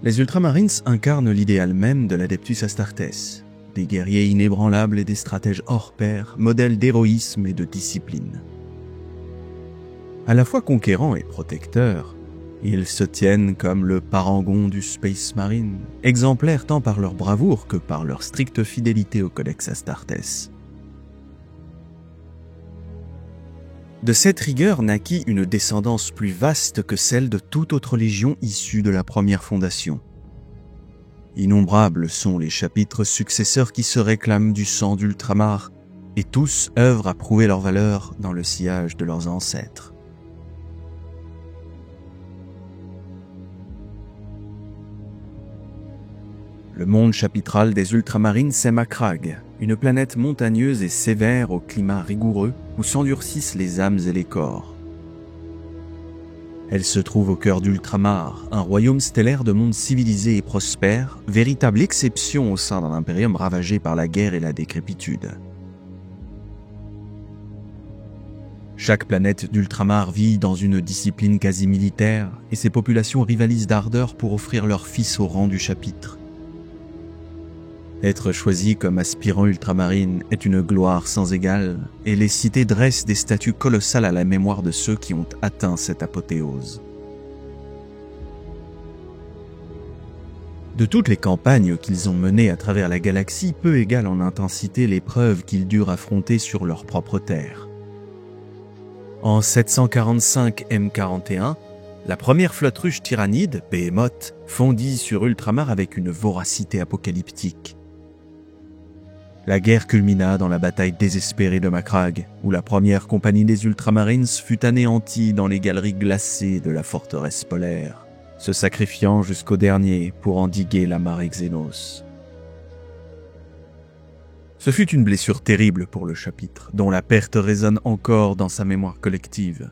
Les Ultramarines incarnent l'idéal même de l'Adeptus Astartes, des guerriers inébranlables et des stratèges hors pair, modèles d'héroïsme et de discipline. À la fois conquérants et protecteurs, ils se tiennent comme le parangon du Space Marine, exemplaires tant par leur bravoure que par leur stricte fidélité au Codex Astartes. De cette rigueur naquit une descendance plus vaste que celle de toute autre légion issue de la première fondation. Innombrables sont les chapitres successeurs qui se réclament du sang d'Ultramar, et tous œuvrent à prouver leur valeur dans le sillage de leurs ancêtres. Le monde chapitral des Ultramarines est Macragge, une planète montagneuse et sévère au climat rigoureux où s'endurcissent les âmes et les corps. Elle se trouve au cœur d'Ultramar, un royaume stellaire de monde civilisé et prospère, véritable exception au sein d'un impérium ravagé par la guerre et la décrépitude. Chaque planète d'Ultramar vit dans une discipline quasi militaire et ses populations rivalisent d'ardeur pour offrir leurs fils au rang du chapitre. Être choisi comme aspirant ultramarine est une gloire sans égale, et les cités dressent des statues colossales à la mémoire de ceux qui ont atteint cette apothéose. De toutes les campagnes qu'ils ont menées à travers la galaxie, peu égale en intensité l'épreuve qu'ils durent affronter sur leur propre terre. En 745 M41, la première flotte ruche tyrannide, Behemoth, fondit sur Ultramar avec une voracité apocalyptique. La guerre culmina dans la bataille désespérée de Macragge, où la première compagnie des Ultramarines fut anéantie dans les galeries glacées de la forteresse polaire, se sacrifiant jusqu'au dernier pour endiguer la marée Xénos. Ce fut une blessure terrible pour le chapitre, dont la perte résonne encore dans sa mémoire collective.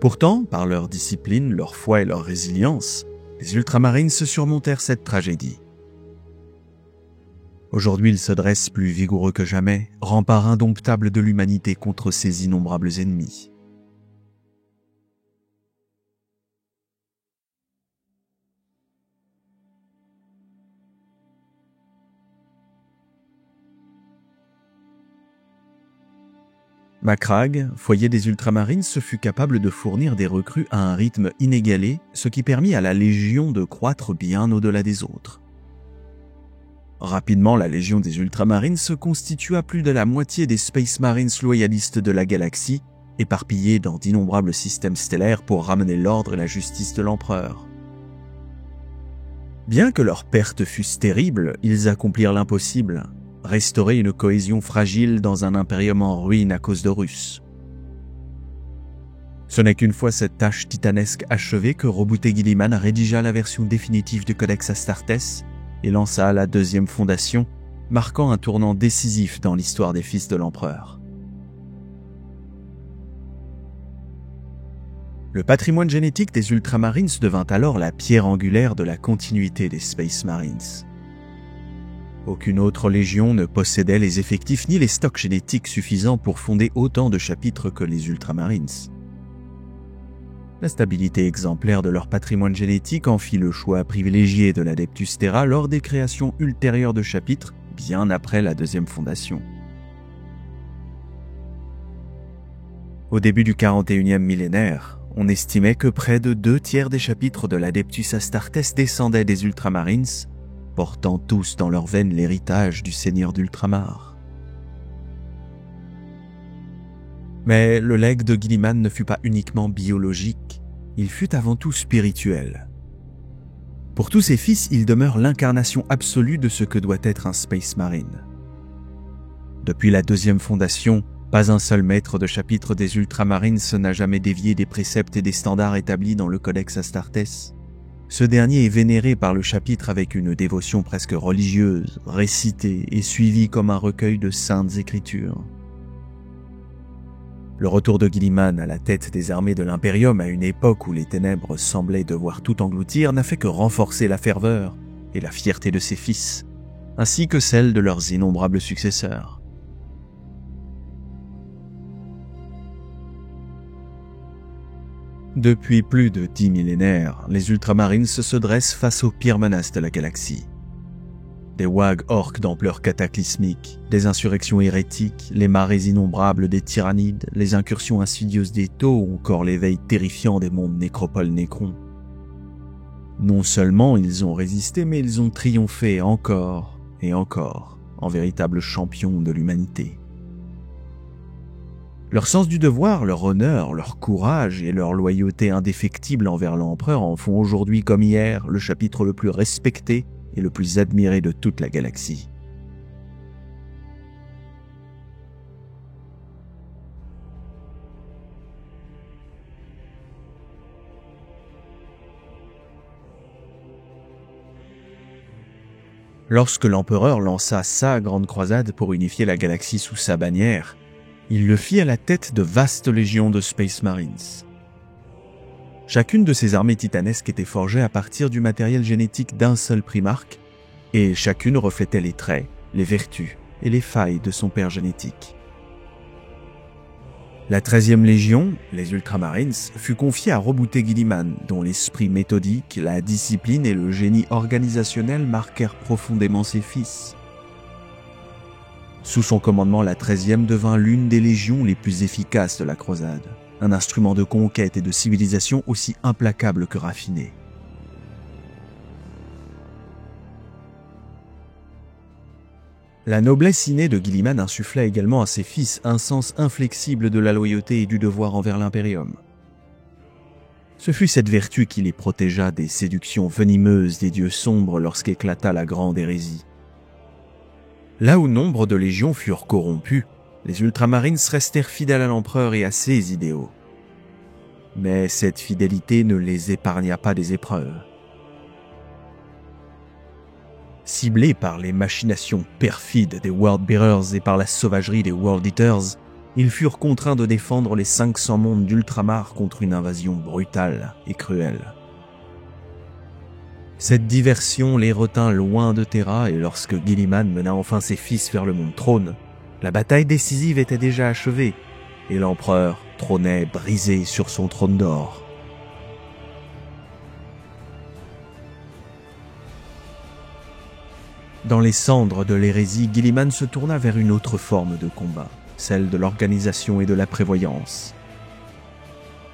Pourtant, par leur discipline, leur foi et leur résilience, les Ultramarines se surmontèrent cette tragédie. Aujourd'hui, ils se dressent plus vigoureux que jamais, rempart indomptable de l'humanité contre ses innombrables ennemis. Macragge, foyer des Ultramarines, se fut capable de fournir des recrues à un rythme inégalé, ce qui permit à la Légion de croître bien au-delà des autres. Rapidement, la Légion des Ultramarines se constitua plus de la moitié des Space Marines loyalistes de la galaxie, éparpillés dans d'innombrables systèmes stellaires pour ramener l'ordre et la justice de l'Empereur. Bien que leurs pertes fussent terribles, ils accomplirent l'impossible, restaurer une cohésion fragile dans un impérium en ruine à cause de Russes. Ce n'est qu'une fois cette tâche titanesque achevée que Roboute-Guilliman rédigea la version définitive du Codex Astartes et lança la deuxième fondation, marquant un tournant décisif dans l'histoire des fils de l'Empereur. Le patrimoine génétique des Ultramarines devint alors la pierre angulaire de la continuité des Space Marines. Aucune autre légion ne possédait les effectifs ni les stocks génétiques suffisants pour fonder autant de chapitres que les Ultramarines. La stabilité exemplaire de leur patrimoine génétique en fit le choix privilégié de l'Adeptus Terra lors des créations ultérieures de chapitres, bien après la deuxième fondation. Au début du 41e millénaire, on estimait que près de 2/3 des chapitres de l'Adeptus Astartes descendaient des Ultramarines, portant tous dans leurs veines l'héritage du Seigneur d'Ultramar. Mais le legs de Guilliman ne fut pas uniquement biologique, il fut avant tout spirituel. Pour tous ses fils, il demeure l'incarnation absolue de ce que doit être un Space Marine. Depuis la deuxième fondation, pas un seul maître de chapitre des Ultramarines n'a jamais dévié des préceptes et des standards établis dans le Codex Astartes. Ce dernier est vénéré par le chapitre avec une dévotion presque religieuse, récité et suivi comme un recueil de saintes écritures. Le retour de Guilliman à la tête des armées de l'Imperium à une époque où les ténèbres semblaient devoir tout engloutir n'a fait que renforcer la ferveur et la fierté de ses fils, ainsi que celle de leurs innombrables successeurs. Depuis plus de 10 millénaires, les Ultramarines se dressent face aux pires menaces de la galaxie. Des WAG orques d'ampleur cataclysmique, des insurrections hérétiques, les marées innombrables des tyrannides, les incursions insidieuses des taux ou encore l'éveil terrifiant des mondes nécropoles-nécrons. Non seulement ils ont résisté, mais ils ont triomphé encore et encore, en véritables champions de l'humanité. Leur sens du devoir, leur honneur, leur courage et leur loyauté indéfectible envers l'empereur en font aujourd'hui comme hier le chapitre le plus respecté et le plus admiré de toute la galaxie. Lorsque l'empereur lança sa grande croisade pour unifier la galaxie sous sa bannière, il le fit à la tête de vastes légions de Space Marines. Chacune de ces armées titanesques était forgée à partir du matériel génétique d'un seul primarque, et chacune reflétait les traits, les vertus et les failles de son père génétique. La 13e Légion, les Ultramarines, fut confiée à Roboute Guilliman, dont l'esprit méthodique, la discipline et le génie organisationnel marquèrent profondément ses fils. Sous son commandement, la 13e devint l'une des légions les plus efficaces de la croisade, un instrument de conquête et de civilisation aussi implacable que raffiné. La noblesse innée de Guilliman insuffla également à ses fils un sens inflexible de la loyauté et du devoir envers l'Imperium. Ce fut cette vertu qui les protégea des séductions venimeuses des dieux sombres lorsqu'éclata la grande hérésie. Là où nombre de légions furent corrompues, les Ultramarines restèrent fidèles à l'empereur et à ses idéaux. Mais cette fidélité ne les épargna pas des épreuves. Ciblés par les machinations perfides des Worldbearers et par la sauvagerie des World-Eaters, ils furent contraints de défendre les 500 mondes d'Ultramar contre une invasion brutale et cruelle. Cette diversion les retint loin de Terra et lorsque Guilliman mena enfin ses fils vers le monde Trône, la bataille décisive était déjà achevée et l'empereur trônait brisé sur son trône d'or. Dans les cendres de l'hérésie, Guilliman se tourna vers une autre forme de combat, celle de l'organisation et de la prévoyance.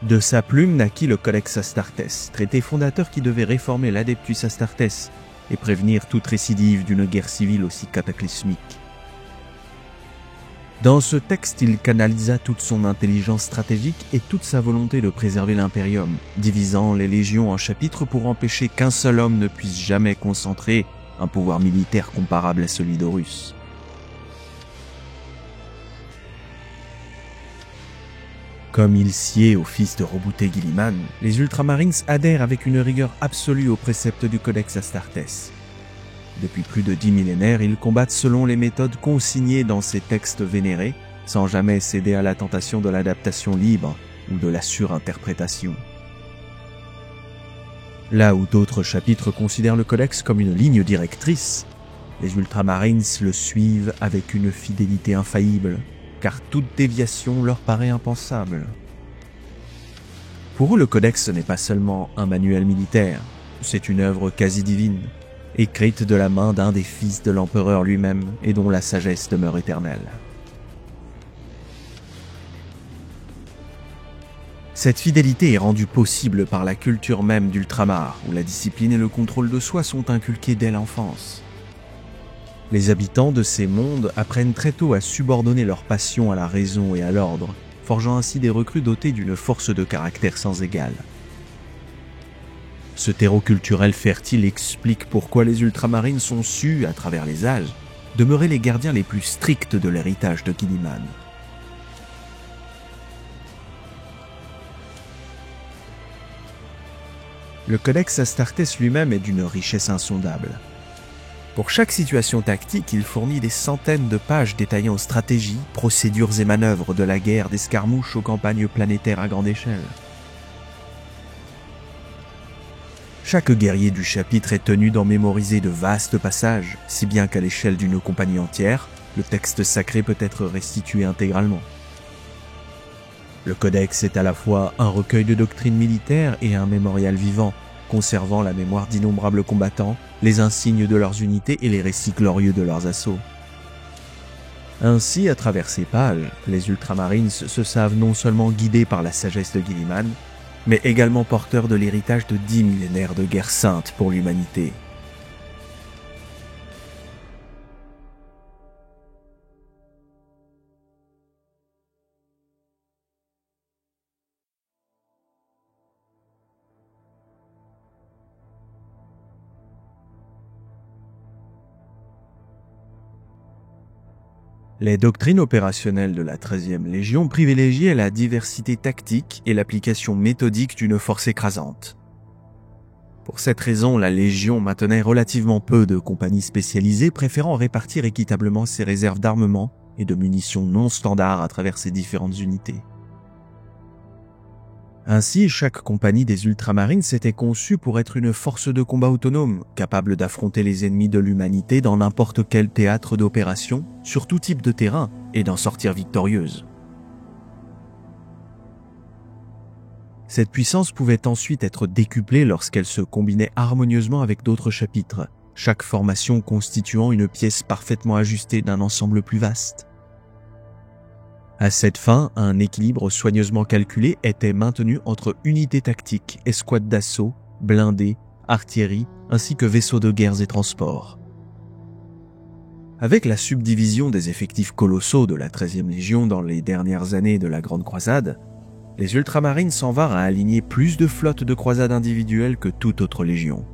De sa plume naquit le Codex Astartes, traité fondateur qui devait réformer l'Adeptus Astartes et prévenir toute récidive d'une guerre civile aussi cataclysmique. Dans ce texte, il canalisa toute son intelligence stratégique et toute sa volonté de préserver l'Imperium, divisant les légions en chapitres pour empêcher qu'un seul homme ne puisse jamais concentrer un pouvoir militaire comparable à celui d'Horus. Comme il sied au fils de Roboute Guilliman, les Ultramarines adhèrent avec une rigueur absolue aux préceptes du Codex Astartes. Depuis plus de 10 millénaires, ils combattent selon les méthodes consignées dans ces textes vénérés, sans jamais céder à la tentation de l'adaptation libre ou de la surinterprétation. Là où d'autres chapitres considèrent le Codex comme une ligne directrice, les Ultramarines le suivent avec une fidélité infaillible, car toute déviation leur paraît impensable. Pour eux, le Codex n'est pas seulement un manuel militaire, c'est une œuvre quasi divine, écrite de la main d'un des fils de l'empereur lui-même et dont la sagesse demeure éternelle. Cette fidélité est rendue possible par la culture même d'Ultramar, où la discipline et le contrôle de soi sont inculqués dès l'enfance. Les habitants de ces mondes apprennent très tôt à subordonner leur passion à la raison et à l'ordre, forgeant ainsi des recrues dotés d'une force de caractère sans égale. Ce terreau culturel fertile explique pourquoi les Ultramarines sont su, à travers les âges, demeurer les gardiens les plus stricts de l'héritage de Guilliman. Le Codex Astartes lui-même est d'une richesse insondable. Pour chaque situation tactique, il fournit des centaines de pages détaillant stratégies, procédures et manœuvres de la guerre d'escarmouches aux campagnes planétaires à grande échelle. Chaque guerrier du chapitre est tenu d'en mémoriser de vastes passages, si bien qu'à l'échelle d'une compagnie entière, le texte sacré peut être restitué intégralement. Le codex est à la fois un recueil de doctrines militaires et un mémorial vivant, conservant la mémoire d'innombrables combattants, les insignes de leurs unités et les récits glorieux de leurs assauts. Ainsi, à travers ces pages, les Ultramarines se savent non seulement guidés par la sagesse de Guilliman, mais également porteurs de l'héritage de 10 millénaires de guerre sainte pour l'humanité. Les doctrines opérationnelles de la 13e Légion privilégiaient la diversité tactique et l'application méthodique d'une force écrasante. Pour cette raison, la Légion maintenait relativement peu de compagnies spécialisées, préférant répartir équitablement ses réserves d'armement et de munitions non standards à travers ses différentes unités. Ainsi, chaque compagnie des Ultramarines s'était conçue pour être une force de combat autonome, capable d'affronter les ennemis de l'humanité dans n'importe quel théâtre d'opération, sur tout type de terrain, et d'en sortir victorieuse. Cette puissance pouvait ensuite être décuplée lorsqu'elle se combinait harmonieusement avec d'autres chapitres, chaque formation constituant une pièce parfaitement ajustée d'un ensemble plus vaste. À cette fin, un équilibre soigneusement calculé était maintenu entre unités tactiques, escouades d'assaut, blindés, artillerie, ainsi que vaisseaux de guerre et transports. Avec la subdivision des effectifs colossaux de la 13e Légion dans les dernières années de la Grande Croisade, les Ultramarines s'en vinrent à aligner plus de flottes de croisades individuelles que toute autre légion.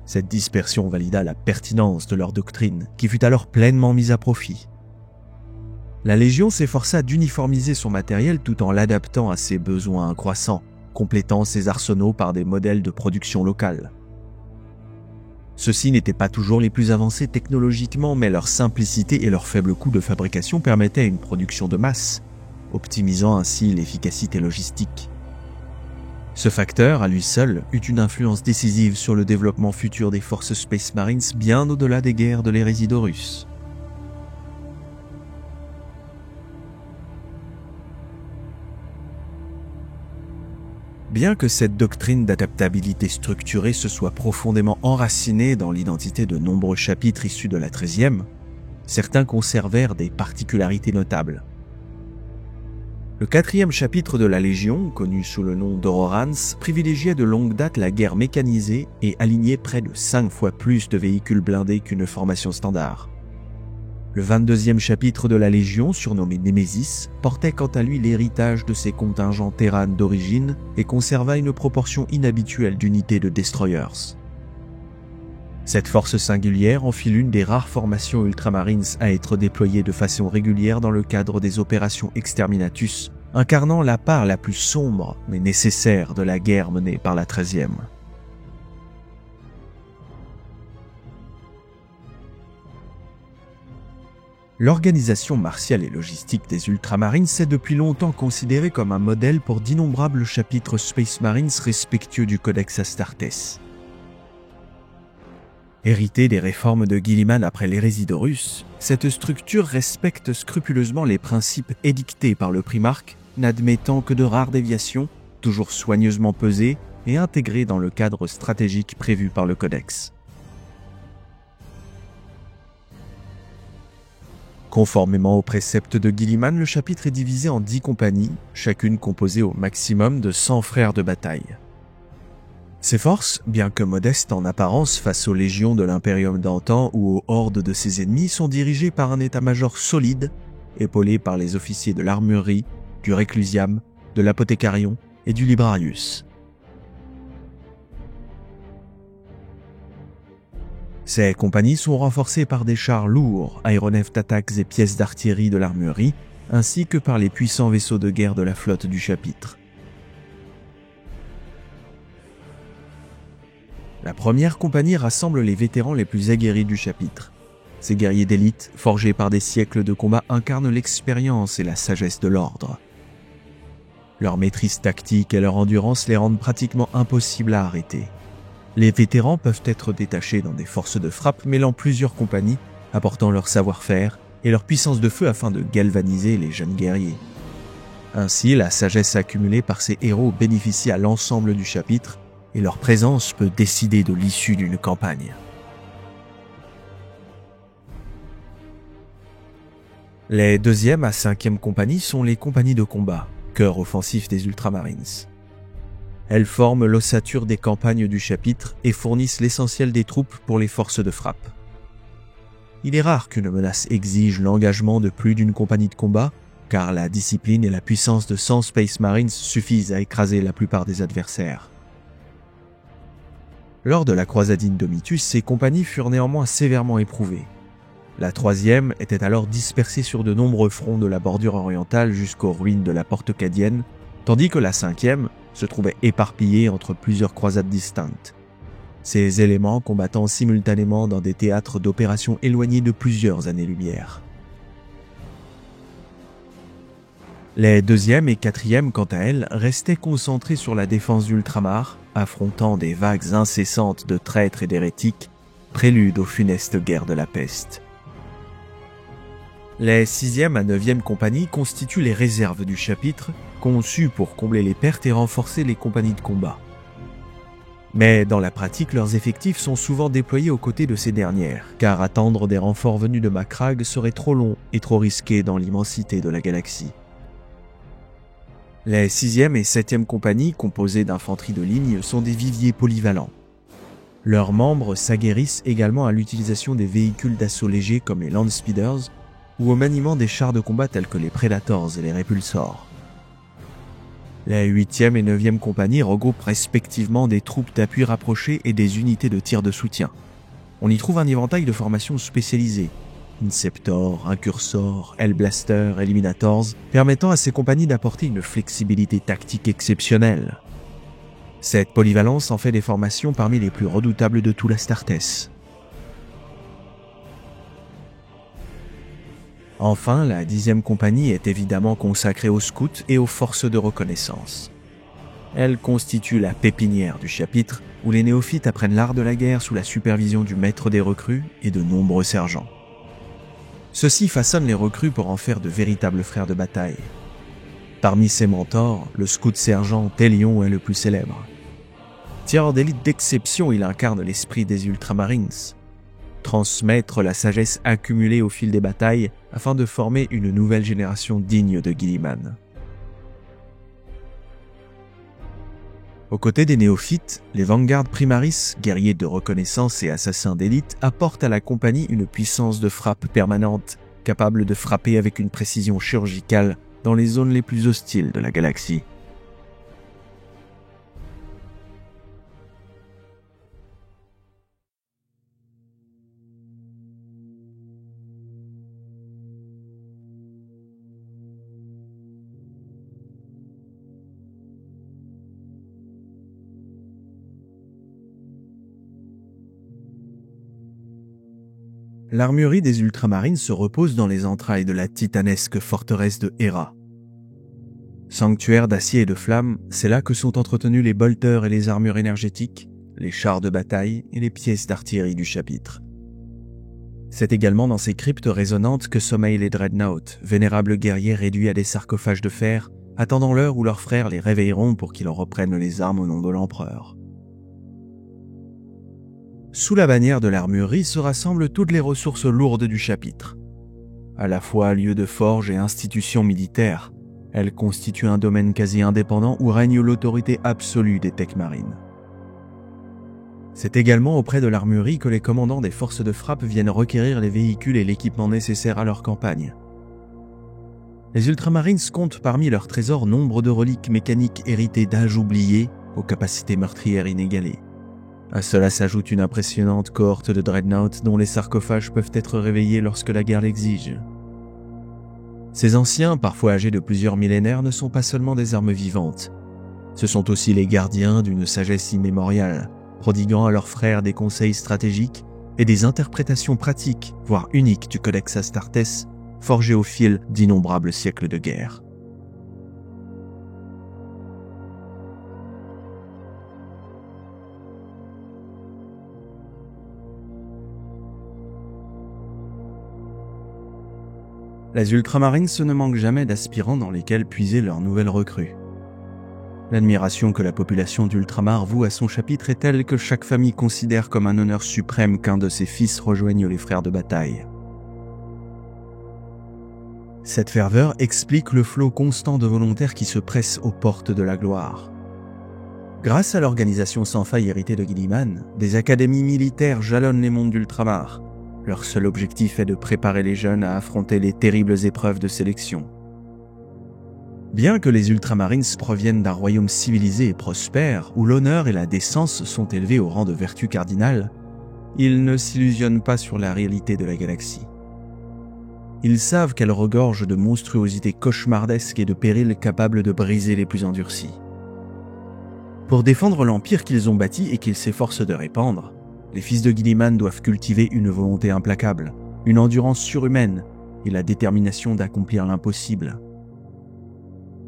Cette dispersion valida la pertinence de leur doctrine, qui fut alors pleinement mise à profit. La Légion s'efforça d'uniformiser son matériel tout en l'adaptant à ses besoins croissants, complétant ses arsenaux par des modèles de production locale. Ceux-ci n'étaient pas toujours les plus avancés technologiquement, mais leur simplicité et leur faible coût de fabrication permettaient une production de masse, optimisant ainsi l'efficacité logistique. Ce facteur, à lui seul, eut une influence décisive sur le développement futur des forces Space Marines bien au-delà des guerres de l'hérésie d'Horus. Bien que cette doctrine d'adaptabilité structurée se soit profondément enracinée dans l'identité de nombreux chapitres issus de la 13e, certains conservèrent des particularités notables. Le 4e chapitre de la Légion, connu sous le nom d'Aurorans, privilégiait de longue date la guerre mécanisée et alignait près de 5 fois plus de véhicules blindés qu'une formation standard. Le 22e chapitre de la Légion, surnommé Némésis, portait quant à lui l'héritage de ses contingents Terran d'origine et conserva une proportion inhabituelle d'unités de destroyers. Cette force singulière en fit l'une des rares formations Ultramarines à être déployée de façon régulière dans le cadre des opérations Exterminatus, incarnant la part la plus sombre mais nécessaire de la guerre menée par la 13e. L'organisation martiale et logistique des Ultramarines est depuis longtemps considérée comme un modèle pour d'innombrables chapitres Space Marines respectueux du Codex Astartes. Héritée des réformes de Guilliman après l'hérésie d'Horus, cette structure respecte scrupuleusement les principes édictés par le Primarque, n'admettant que de rares déviations, toujours soigneusement pesées et intégrées dans le cadre stratégique prévu par le Codex. Conformément aux préceptes de Guilliman, le chapitre est divisé en 10 compagnies, chacune composée au maximum de 100 frères de bataille. Ces forces, bien que modestes en apparence face aux légions de l'Imperium d'antan ou aux hordes de ses ennemis, sont dirigées par un état-major solide, épaulé par les officiers de l'armurerie, du Reclusiam, de l'Apothecarion et du Librarius. Ces compagnies sont renforcées par des chars lourds, aéronefs d'attaques et pièces d'artillerie de l'armurerie, ainsi que par les puissants vaisseaux de guerre de la flotte du chapitre. La première compagnie rassemble les vétérans les plus aguerris du chapitre. Ces guerriers d'élite, forgés par des siècles de combat, incarnent l'expérience et la sagesse de l'ordre. Leur maîtrise tactique et leur endurance les rendent pratiquement impossibles à arrêter. Les vétérans peuvent être détachés dans des forces de frappe mêlant plusieurs compagnies, apportant leur savoir-faire et leur puissance de feu afin de galvaniser les jeunes guerriers. Ainsi, la sagesse accumulée par ces héros bénéficie à l'ensemble du chapitre, et leur présence peut décider de l'issue d'une campagne. Les 2e à 5e compagnies sont les compagnies de combat, cœur offensif des Ultramarines. Elles forment l'ossature des campagnes du chapitre et fournissent l'essentiel des troupes pour les forces de frappe. Il est rare qu'une menace exige l'engagement de plus d'une compagnie de combat, car la discipline et la puissance de 100 Space Marines suffisent à écraser la plupart des adversaires. Lors de la croisade Indomitus, ces compagnies furent néanmoins sévèrement éprouvées. La 3e était alors dispersée sur de nombreux fronts de la bordure orientale jusqu'aux ruines de la Porte Cadienne, tandis que la 5e se trouvait éparpillée entre plusieurs croisades distinctes. Ces éléments combattant simultanément dans des théâtres d'opérations éloignés de plusieurs années-lumière. Les 2e et 4e, quant à elles, restaient concentrées sur la défense d'Ultramar, affrontant des vagues incessantes de traîtres et d'hérétiques, prélude aux funestes guerres de la peste. Les 6e à 9e compagnies constituent les réserves du chapitre, conçues pour combler les pertes et renforcer les compagnies de combat. Mais dans la pratique, leurs effectifs sont souvent déployés aux côtés de ces dernières, car attendre des renforts venus de Macragge serait trop long et trop risqué dans l'immensité de la galaxie. Les 6e et 7e compagnies, composées d'infanterie de ligne, sont des viviers polyvalents. Leurs membres s'aguerrissent également à l'utilisation des véhicules d'assaut légers comme les Land Speeders ou au maniement des chars de combat tels que les Predators et les Repulsors. Les 8e et 9e compagnies regroupent respectivement des troupes d'appui rapprochées et des unités de tir de soutien. On y trouve un éventail de formations spécialisées, Inceptor, Incursor, Hellblaster, Eliminators, permettant à ces compagnies d'apporter une flexibilité tactique exceptionnelle. Cette polyvalence en fait des formations parmi les plus redoutables de tout l'Astartes. Enfin, la 10e compagnie est évidemment consacrée aux scouts et aux forces de reconnaissance. Elle constitue la pépinière du chapitre, où les néophytes apprennent l'art de la guerre sous la supervision du maître des recrues et de nombreux sergents. Ceux-ci façonnent les recrues pour en faire de véritables frères de bataille. Parmi ses mentors, le scout-sergent Telion est le plus célèbre. Tireur d'élite d'exception, il incarne l'esprit des Ultramarines. Transmettre la sagesse accumulée au fil des batailles afin de former une nouvelle génération digne de Guilliman. Aux côtés des néophytes, les Vanguard Primaris, guerriers de reconnaissance et assassins d'élite, apportent à la compagnie une puissance de frappe permanente, capable de frapper avec une précision chirurgicale dans les zones les plus hostiles de la galaxie. L'armurerie des Ultramarines se repose dans les entrailles de la titanesque forteresse de Hera. Sanctuaire d'acier et de flammes, c'est là que sont entretenus les bolters et les armures énergétiques, les chars de bataille et les pièces d'artillerie du chapitre. C'est également dans ces cryptes résonnantes que sommeillent les Dreadnoughts, vénérables guerriers réduits à des sarcophages de fer, attendant l'heure où leurs frères les réveilleront pour qu'ils reprennent les armes au nom de l'empereur. Sous la bannière de l'armurerie se rassemblent toutes les ressources lourdes du chapitre. À la fois lieu de forge et institution militaire, elle constitue un domaine quasi indépendant où règne l'autorité absolue des Tech Marines. C'est également auprès de l'armurerie que les commandants des forces de frappe viennent requérir les véhicules et l'équipement nécessaires à leur campagne. Les Ultramarines comptent parmi leurs trésors nombre de reliques mécaniques héritées d'âges oubliés aux capacités meurtrières inégalées. À cela s'ajoute une impressionnante cohorte de dreadnoughts dont les sarcophages peuvent être réveillés lorsque la guerre l'exige. Ces anciens, parfois âgés de plusieurs millénaires, ne sont pas seulement des armes vivantes. Ce sont aussi les gardiens d'une sagesse immémoriale, prodiguant à leurs frères des conseils stratégiques et des interprétations pratiques, voire uniques du Codex Astartes, forgé au fil d'innombrables siècles de guerre. Les Ultramarines ne manquent jamais d'aspirants dans lesquels puiser leurs nouvelles recrues. L'admiration que la population d'Ultramar voue à son chapitre est telle que chaque famille considère comme un honneur suprême qu'un de ses fils rejoigne les frères de bataille. Cette ferveur explique le flot constant de volontaires qui se pressent aux portes de la gloire. Grâce à l'organisation sans faille héritée de Guilliman, des académies militaires jalonnent les mondes d'Ultramar. Leur seul objectif est de préparer les jeunes à affronter les terribles épreuves de sélection. Bien que les Ultramarines proviennent d'un royaume civilisé et prospère, où l'honneur et la décence sont élevés au rang de vertu cardinale, ils ne s'illusionnent pas sur la réalité de la galaxie. Ils savent qu'elle regorge de monstruosités cauchemardesques et de périls capables de briser les plus endurcis. Pour défendre l'empire qu'ils ont bâti et qu'ils s'efforcent de répandre, les fils de Guilliman doivent cultiver une volonté implacable, une endurance surhumaine et la détermination d'accomplir l'impossible.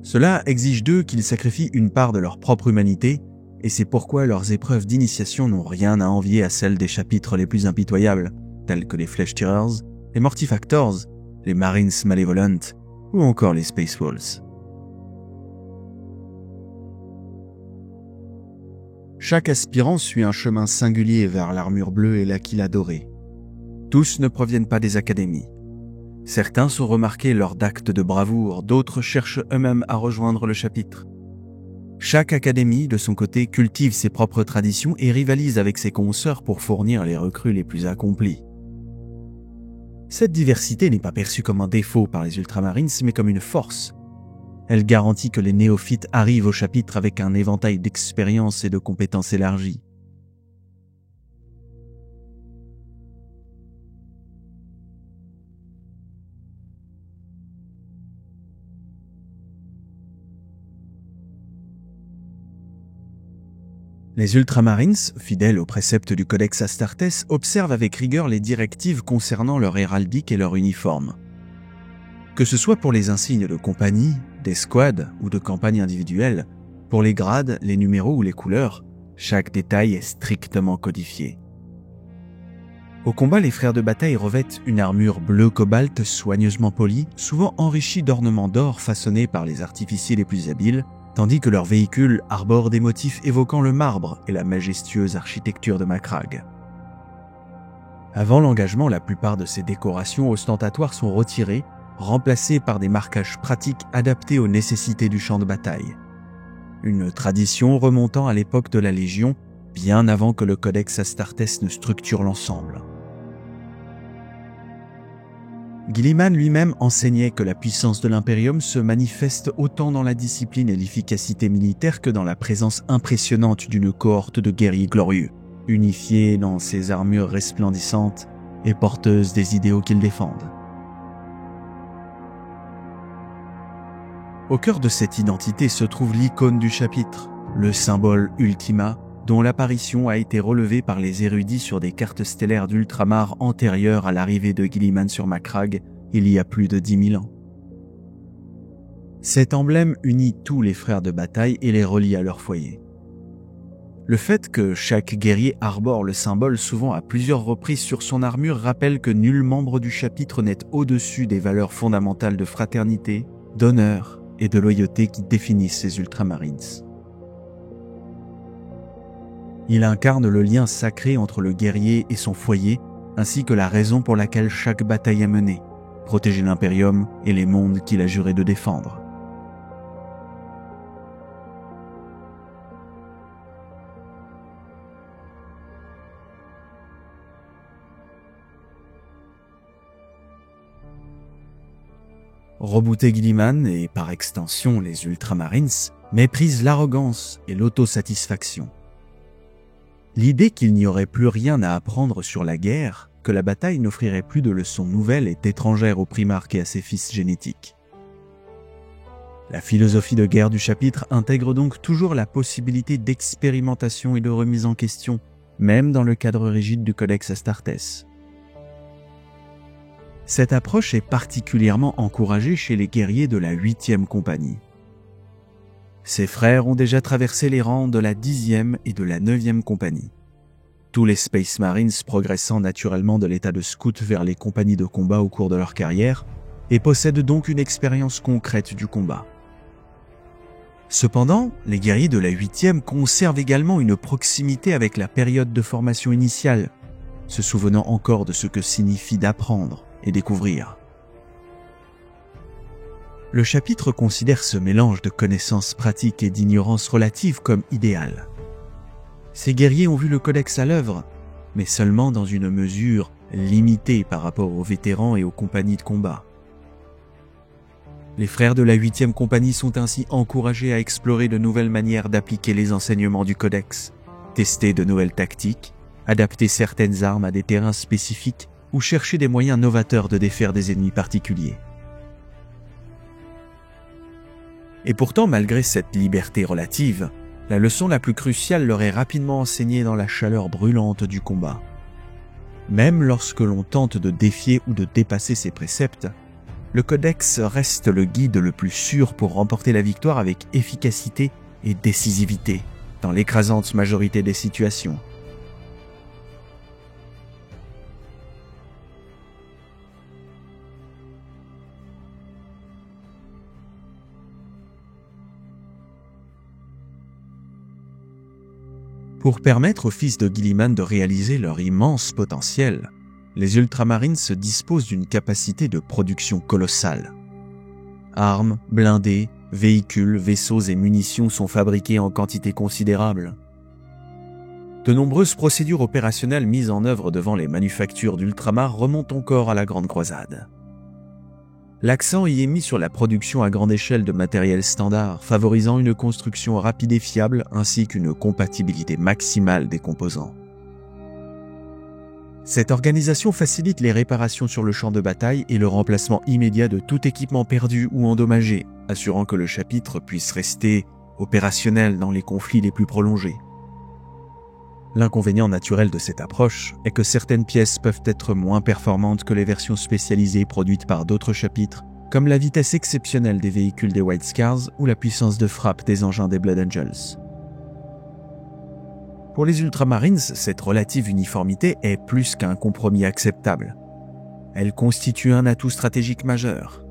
Cela exige d'eux qu'ils sacrifient une part de leur propre humanité, et c'est pourquoi leurs épreuves d'initiation n'ont rien à envier à celles des chapitres les plus impitoyables, tels que les Fleshtirers, les Mortifactors, les Marines Malevolent ou encore les Space Wolves. Chaque aspirant suit un chemin singulier vers l'armure bleue et l'aquila doré. Tous ne proviennent pas des académies. Certains sont remarqués lors d'actes de bravoure, d'autres cherchent eux-mêmes à rejoindre le chapitre. Chaque académie, de son côté, cultive ses propres traditions et rivalise avec ses consoeurs pour fournir les recrues les plus accomplies. Cette diversité n'est pas perçue comme un défaut par les Ultramarines, mais comme une force. Elle garantit que les néophytes arrivent au chapitre avec un éventail d'expériences et de compétences élargies. Les Ultramarines, fidèles aux préceptes du Codex Astartes, observent avec rigueur les directives concernant leur héraldique et leur uniforme. Que ce soit pour les insignes de compagnie, d'escouade ou de campagne individuelle, pour les grades, les numéros ou les couleurs, chaque détail est strictement codifié. Au combat, les frères de bataille revêtent une armure bleu cobalt soigneusement polie, souvent enrichie d'ornements d'or façonnés par les artificiers les plus habiles, tandis que leurs véhicules arborent des motifs évoquant le marbre et la majestueuse architecture de Macragge. Avant l'engagement, la plupart de ces décorations ostentatoires sont retirées, remplacées par des marquages pratiques adaptés aux nécessités du champ de bataille. Une tradition remontant à l'époque de la Légion, bien avant que le Codex Astartes ne structure l'ensemble. Guilliman lui-même enseignait que la puissance de l'Imperium se manifeste autant dans la discipline et l'efficacité militaire que dans la présence impressionnante d'une cohorte de guerriers glorieux, unifiés dans ces armures resplendissantes et porteuses des idéaux qu'ils défendent. Au cœur de cette identité se trouve l'icône du chapitre, le symbole Ultima, dont l'apparition a été relevée par les érudits sur des cartes stellaires d'Ultramar antérieures à l'arrivée de Guilliman sur Macragge il y a plus de 10 000 ans. Cet emblème unit tous les frères de bataille et les relie à leur foyer. Le fait que chaque guerrier arbore le symbole souvent à plusieurs reprises sur son armure rappelle que nul membre du chapitre n'est au-dessus des valeurs fondamentales de fraternité, d'honneur et de loyauté qui définissent les Ultramarines. Il incarne le lien sacré entre le guerrier et son foyer, ainsi que la raison pour laquelle chaque bataille est menée, protéger l'Imperium et les mondes qu'il a juré de défendre. Rebooter Guilliman et par extension les Ultramarines méprisent l'arrogance et l'autosatisfaction. L'idée qu'il n'y aurait plus rien à apprendre sur la guerre, que la bataille n'offrirait plus de leçons nouvelles est étrangère au primarque et à ses fils génétiques. La philosophie de guerre du chapitre intègre donc toujours la possibilité d'expérimentation et de remise en question, même dans le cadre rigide du Codex Astartes. Cette approche est particulièrement encouragée chez les guerriers de la 8e compagnie. Ses frères ont déjà traversé les rangs de la 10e et de la 9e compagnie. Tous les Space Marines progressant naturellement de l'état de scout vers les compagnies de combat au cours de leur carrière, et possèdent donc une expérience concrète du combat. Cependant, les guerriers de la 8e conservent également une proximité avec la période de formation initiale, se souvenant encore de ce que signifie d'apprendre et découvrir. Le chapitre considère ce mélange de connaissances pratiques et d'ignorance relative comme idéal. Ces guerriers ont vu le codex à l'œuvre, mais seulement dans une mesure limitée par rapport aux vétérans et aux compagnies de combat. Les frères de la 8e compagnie sont ainsi encouragés à explorer de nouvelles manières d'appliquer les enseignements du codex, tester de nouvelles tactiques, adapter certaines armes à des terrains spécifiques ou chercher des moyens novateurs de défaire des ennemis particuliers. Et pourtant, malgré cette liberté relative, la leçon la plus cruciale leur est rapidement enseignée dans la chaleur brûlante du combat. Même lorsque l'on tente de défier ou de dépasser ses préceptes, le codex reste le guide le plus sûr pour remporter la victoire avec efficacité et décisivité dans l'écrasante majorité des situations. Pour permettre aux fils de Guilliman de réaliser leur immense potentiel, les Ultramarines se disposent d'une capacité de production colossale. Armes, blindés, véhicules, vaisseaux et munitions sont fabriqués en quantité considérable. De nombreuses procédures opérationnelles mises en œuvre devant les manufactures d'Ultramar remontent encore à la Grande Croisade. L'accent y est mis sur la production à grande échelle de matériel standard, favorisant une construction rapide et fiable ainsi qu'une compatibilité maximale des composants. Cette organisation facilite les réparations sur le champ de bataille et le remplacement immédiat de tout équipement perdu ou endommagé, assurant que le chapitre puisse rester opérationnel dans les conflits les plus prolongés. L'inconvénient naturel de cette approche est que certaines pièces peuvent être moins performantes que les versions spécialisées produites par d'autres chapitres, comme la vitesse exceptionnelle des véhicules des White Scars ou la puissance de frappe des engins des Blood Angels. Pour les Ultramarines, cette relative uniformité est plus qu'un compromis acceptable. Elle constitue un atout stratégique majeur.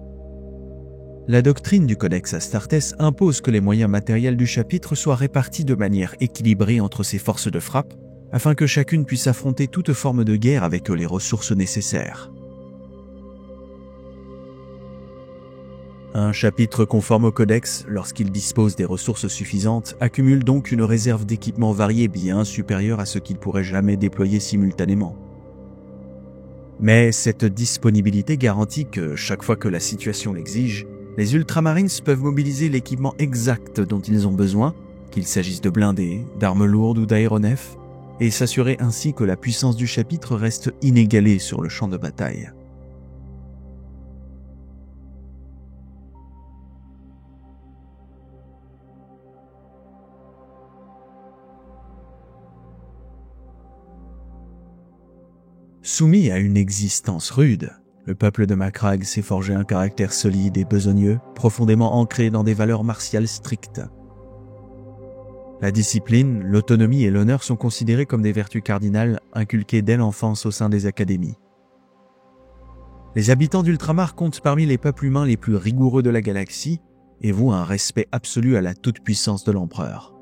La doctrine du Codex Astartes impose que les moyens matériels du chapitre soient répartis de manière équilibrée entre ses forces de frappe, afin que chacune puisse affronter toute forme de guerre avec les ressources nécessaires. Un chapitre conforme au Codex, lorsqu'il dispose des ressources suffisantes, accumule donc une réserve d'équipements variés bien supérieure à ce qu'il pourrait jamais déployer simultanément. Mais cette disponibilité garantit que, chaque fois que la situation l'exige, les Ultramarines peuvent mobiliser l'équipement exact dont ils ont besoin, qu'il s'agisse de blindés, d'armes lourdes ou d'aéronefs, et s'assurer ainsi que la puissance du chapitre reste inégalée sur le champ de bataille. Soumis à une existence rude, le peuple de Macragge s'est forgé un caractère solide et besogneux, profondément ancré dans des valeurs martiales strictes. La discipline, l'autonomie et l'honneur sont considérés comme des vertus cardinales inculquées dès l'enfance au sein des académies. Les habitants d'Ultramar comptent parmi les peuples humains les plus rigoureux de la galaxie et vouent un respect absolu à la toute-puissance de l'empereur.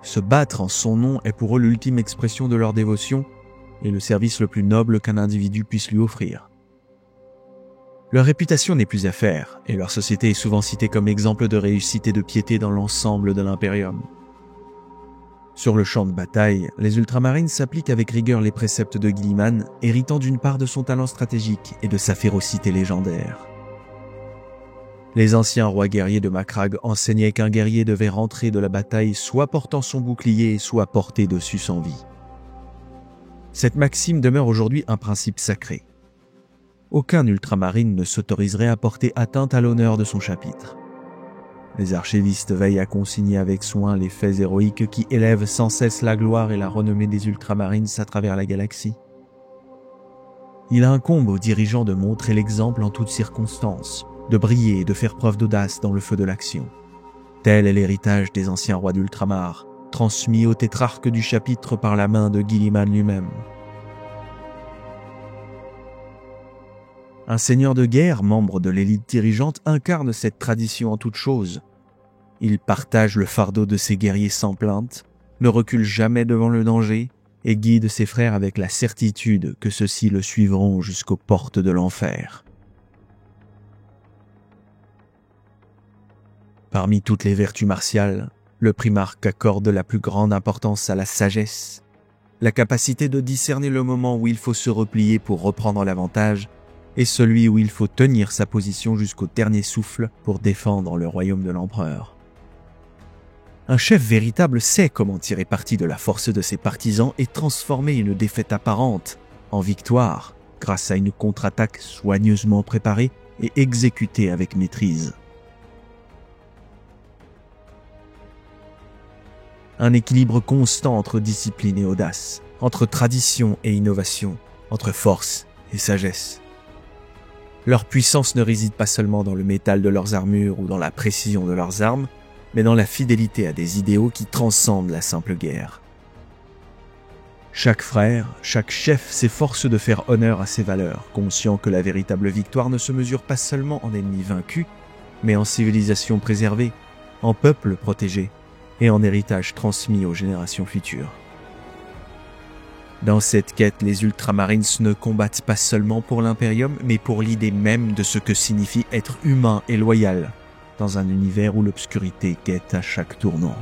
Se battre en son nom est pour eux l'ultime expression de leur dévotion et le service le plus noble qu'un individu puisse lui offrir. Leur réputation n'est plus à faire, et leur société est souvent citée comme exemple de réussite et de piété dans l'ensemble de l'Imperium. Sur le champ de bataille, les Ultramarines s'appliquent avec rigueur les préceptes de Guilliman, héritant d'une part de son talent stratégique et de sa férocité légendaire. Les anciens rois guerriers de Macragge enseignaient qu'un guerrier devait rentrer de la bataille soit portant son bouclier, soit porté dessus sans vie. Cette maxime demeure aujourd'hui un principe sacré. Aucun ultramarine ne s'autoriserait à porter atteinte à l'honneur de son chapitre. Les archivistes veillent à consigner avec soin les faits héroïques qui élèvent sans cesse la gloire et la renommée des Ultramarines à travers la galaxie. Il incombe aux dirigeants de montrer l'exemple en toutes circonstances, de briller et de faire preuve d'audace dans le feu de l'action. Tel est l'héritage des anciens rois d'Ultramar, transmis au tétrarque du chapitre par la main de Guilliman lui-même. Un seigneur de guerre, membre de l'élite dirigeante, incarne cette tradition en toute chose. Il partage le fardeau de ses guerriers sans plainte, ne recule jamais devant le danger et guide ses frères avec la certitude que ceux-ci le suivront jusqu'aux portes de l'enfer. Parmi toutes les vertus martiales, le primarque accorde la plus grande importance à la sagesse, la capacité de discerner le moment où il faut se replier pour reprendre l'avantage et celui où il faut tenir sa position jusqu'au dernier souffle pour défendre le royaume de l'empereur. Un chef véritable sait comment tirer parti de la force de ses partisans et transformer une défaite apparente en victoire grâce à une contre-attaque soigneusement préparée et exécutée avec maîtrise. Un équilibre constant entre discipline et audace, entre tradition et innovation, entre force et sagesse. Leur puissance ne réside pas seulement dans le métal de leurs armures ou dans la précision de leurs armes, mais dans la fidélité à des idéaux qui transcendent la simple guerre. Chaque frère, chaque chef s'efforce de faire honneur à ses valeurs, conscient que la véritable victoire ne se mesure pas seulement en ennemis vaincus, mais en civilisation préservée, en peuple protégé et en héritage transmis aux générations futures. Dans cette quête, les Ultramarines ne combattent pas seulement pour l'Imperium, mais pour l'idée même de ce que signifie être humain et loyal, dans un univers où l'obscurité guette à chaque tournant.